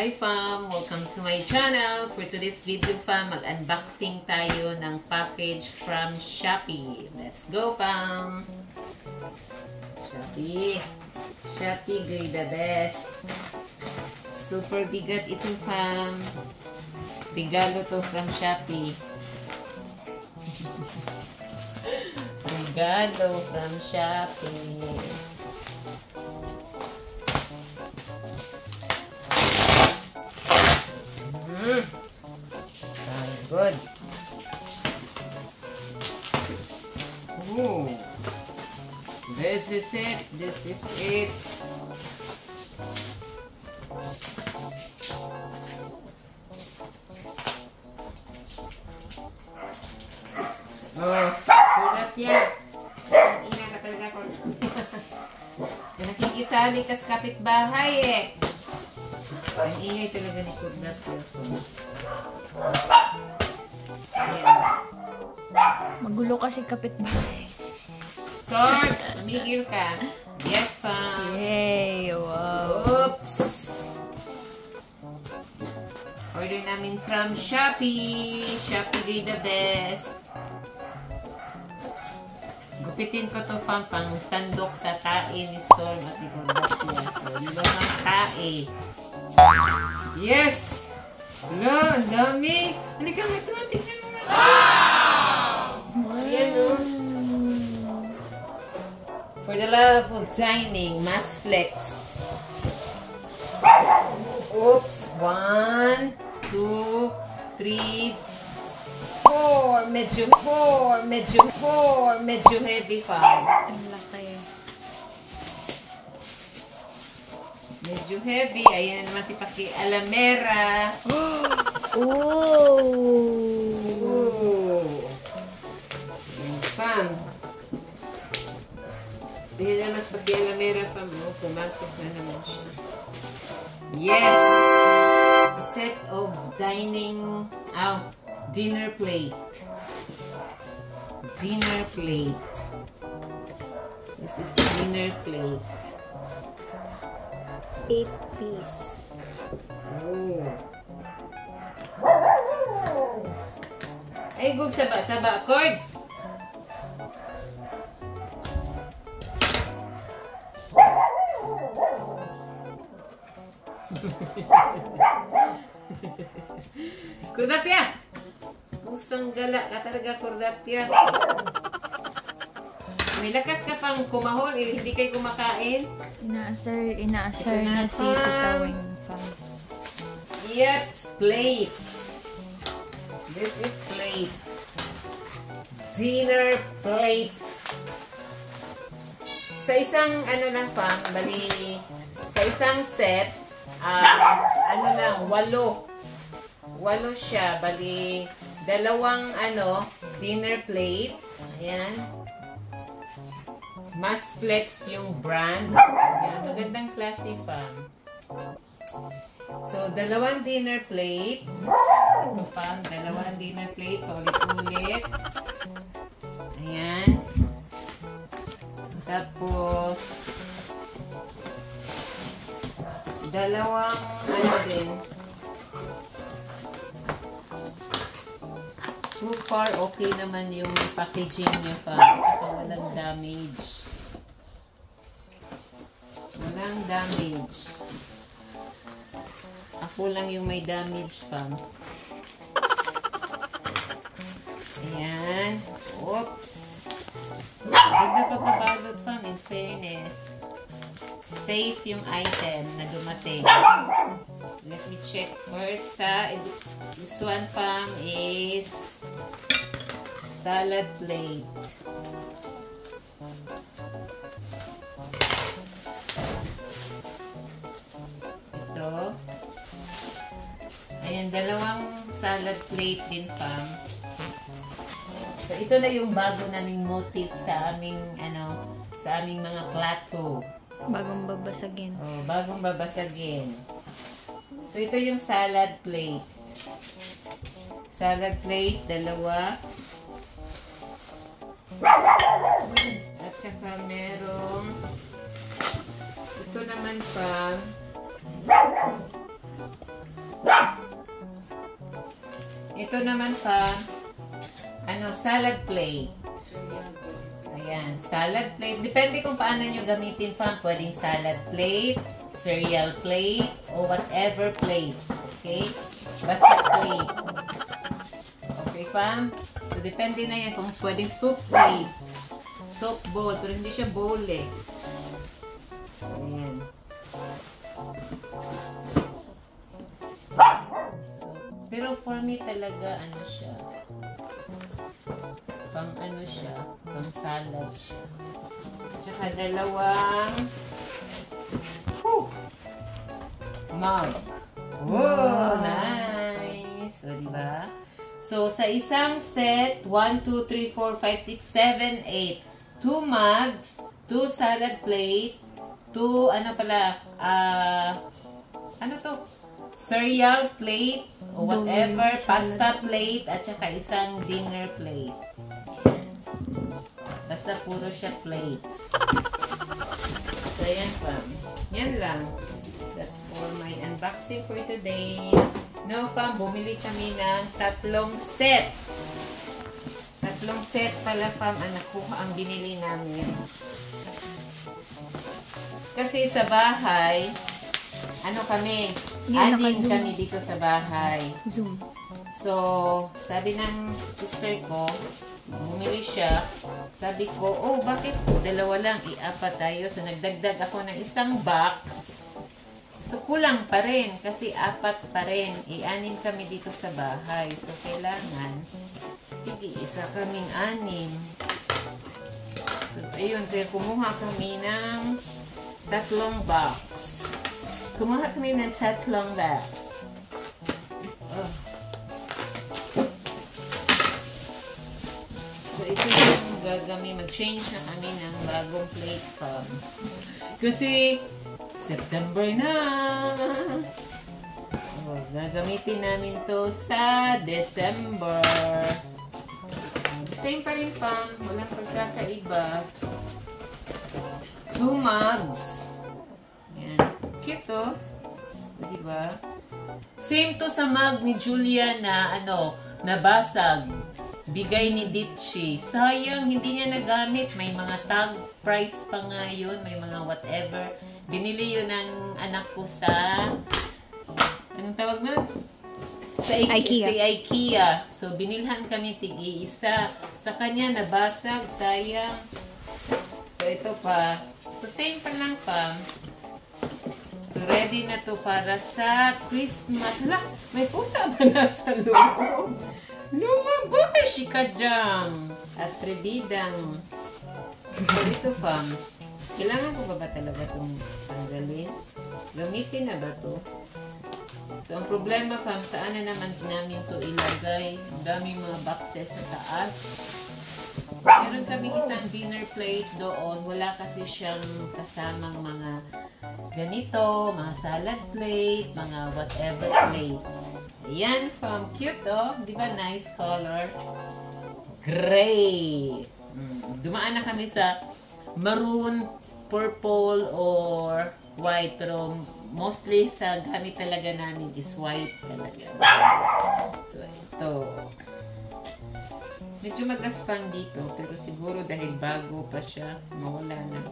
Hi fam! Welcome to my channel. For today's video fam, mag-unboxing tayo ng package from Shopee. Let's go fam! Shopee! Shopee, grade the best. Super bigat ito fam. Regalo to from Shopee. Regalo from Shopee. Good. Ooh. This is it. This is it. Oh, sulat yan. Ang ina ka talaga ko. Nakikisali ka sa kapitbahay eh. Ang ingay talaga ni Kudnat. Magulo kasi kapitbahay. Start! Tumigil ka. Yes, fam. Yay! Wow! Oops! Order namin from Shopee. Shopee the best. Gupitin ko to fam pang sandok sa tae ni Storm at ni Cordatia. So, limang tae. Yes! Wala, ang dami. Halika nga ito. Tignan mo nga. Ayan o. For the love of dining, Mass Flex. Oops. 1, 2, 3, 4. Medyo heavy pa. Ang laki. Medyo heavy. Ayan naman si Paki Alamera. Ooh! Ayan, fam. Ayan naman si Paki Alamera, fam. Oh, pumasok na naman siya. Yes! A set of dinner plate. Dinner plate. This is the dinner plate. 8-piece. Oh. Ay, gug saba chords. Kordapya. Pusang gala ka talaga, Kordapya. May lakas ka pang kumahol, hindi kayo kumakain. Inaasar niya si Tutawing fam. Yep, plate. This is plate. Dinner plate. Sa isang lang fam, bali sa isang set, 8 siya, bali dalawang dinner plate. Ayan. Mass Flex yung brand. Ayan, magandang klase fam. So, dalawang dinner plate. Ito fam, dalawang dinner plate. Paulit-ulit. Ayan. Tapos, dalawang din. So far, okay naman yung packaging niya fam. Tsaka walang damage. Walang damage. Ako lang yung may damage fam. Ayan. Oops. Ganda pagkabalot fam, in fairness. Safe yung item na dumating. Let me check first. This one fam is salad plate. Ito. Ayan, dalawang salad plate din fam. So, ito na yung bago naming motif sa aming, sa aming mga plato. Bagong babasagin. Oh, bagong babasagin. So, ito yung salad plate. Salad plate, dalawa. At saka merong ito naman pa Ito naman pa, salad plate. Ayan, salad plate. Depende kung paano nyo gamitin, fam. Pwedeng salad plate, cereal plate, o whatever plate. Okay? Basta plate. Okay, fam? So, depende na yan kung pwedeng soup plate. Soup bowl. Pero hindi siya bowl eh. Ayan. So, pero for me talaga, siya. Pang salad siya. At saka dalawang mug. Wow, nice. So, diba? So, sa isang set, 1, 2, 3, 4, 5, 6, 7, 8. 2 mugs, 2 salad plate, 2, cereal plate, o whatever, pasta plate, at saka isang dinner plate. Basta puro siya plates. So, yan fam. Yan lang. That's for my unboxing for today. No fam, bumili kami ng 3 set. 3 set pala fam, ang binili namin. Kasi sa bahay, anim kami dito sa bahay. Zoom. So, sabi ng sister ko, bumili siya. Sabi ko, bakit 2 lang, i-4 tayo. So, nagdagdag ako ng isang box. So, kulang pa rin. Kasi 4 pa rin. I-6 kami dito sa bahay. So, kailangan, isa kaming 6. So, ayun. Kaya kumuha kami ng 3 box. Kumuha kami ng 3 box. So, ito yung gagawin. Mag-change na kami ng bagong plate fam. Kasi, September na. Gagamitin namin to sa December. Same pa rin fam. Walang pagkakaiba. 2 mugs. Yan. Cute to. Diba? Same to sa mug ni Julia na nabasag. Bigay ni Ditchy. Sayang, hindi niya nagamit. May mga tag price pa nga yun. May mga whatever. Binili yun ng anak ko sa... Anong tawag nun? Sa IKEA. So, binilhan kami tig-iisa. Sa kanya, nabasag. Sayang. So, ito pa. So, same pa lang pa. So, ready na to para sa Christmas. Hala, may pusa ba na sa loob? Lumabas ka dyan. At rebidang. So, ito fam. Kailangan ko ba talaga itong tanggalin? Gamitin na ba to? So, ang problema fam, saan na naman namin to ilagay? Ang daming mga boxes sa taas. Meron kami isang dinner plate doon. Wala kasi siyang kasamang mga ganito, mga salad plate, mga whatever plate. Ayan, fam. Cute, oh. Di ba? Nice color. Gray. Dumaan na kami sa maroon, purple, or white. Pero mostly sa gamit talaga namin is white talaga. So, ito. Medyo magaspang dito. Pero siguro dahil bago pa siya, mawala na.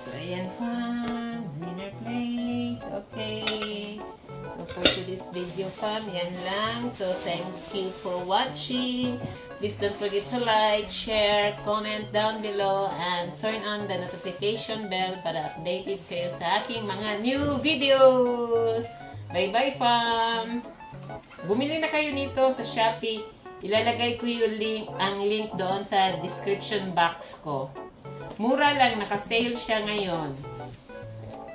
So, ayan, fam. Dinner plate. Okay. So, for today's video, fam, yan lang. So, thank you for watching. Please don't forget to like, share, comment down below, and turn on the notification bell para updated kayo sa aking mga new videos. Bye-bye, fam! Bumili na kayo nito sa Shopee. Ilalagay ko yung ang link doon sa description box ko. Mura lang, naka-sale siya ngayon.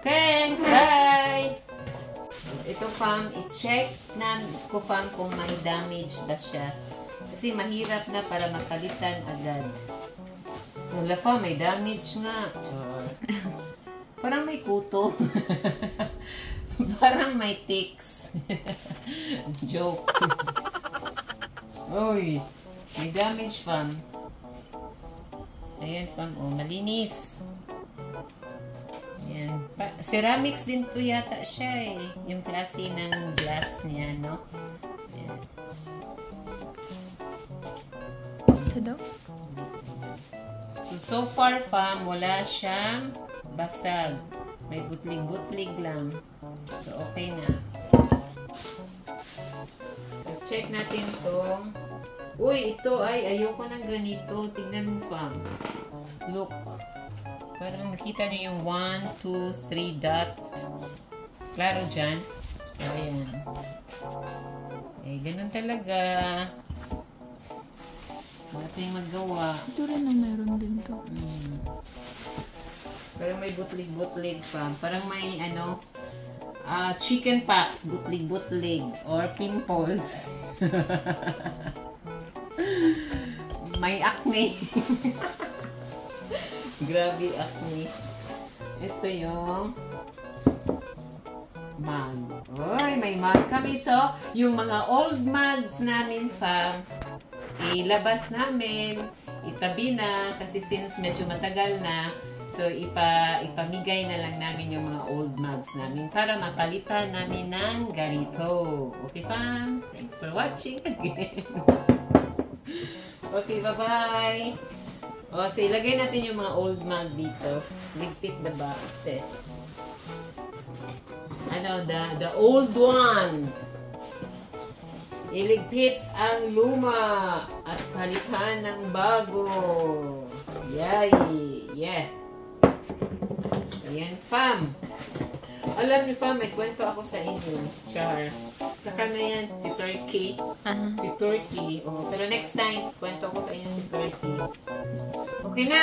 Thanks! Bye! Ito fam, i-check na ko fam kung may damage ba siya. Kasi mahirap na para mapalitan agad. So, la fam, may damage nga. Sure. Parang may kuto. Parang may ticks. Joke. Oy, may damage fam. Ayan fam, oh, malinis. Yan. Ceramics din to yata siya eh. Yung klase ng glass niya, no? Yan. Ito daw? So far, fam, wala siyang basag. May butlig-butlig lang. So, okay na. So, check natin tong... Uy, ito ay ayoko ng ganito. Tignan mo, fam. Look. Parang nakita niyo yung 1, 2, 3 dot. Klaro dyan. So, ayan. Eh, ganun talaga. Nating magawa. Ito rin ang meron din to. Pero may butlig-butlig pa. Parang may ano, chicken pox, butlig-butlig, or pimples. May acne. Grabe acne. Ito yung mug. Oy, may mug kami. So, yung mga old mugs namin, fam, ilabas namin, itabi na, kasi since medyo matagal na, so ipamigay na lang namin yung mga old mugs namin para mapalitan namin ng ganito. Okay, fam? Thanks for watching again. Okay, bye-bye! O, so ilagay natin yung mga old mug dito. Ligpit the boxes. Ano, the old one. Iligpit ang luma at palitan ng bago. Yay! Yeah! Ayan, fam. Alam niyo, fam, may kwento ako sa inyo. Char. Saka na yan, si Turkey. Si Turkey. Oh, pero next time, kwento ko sa inyo si Turkey. Okay na!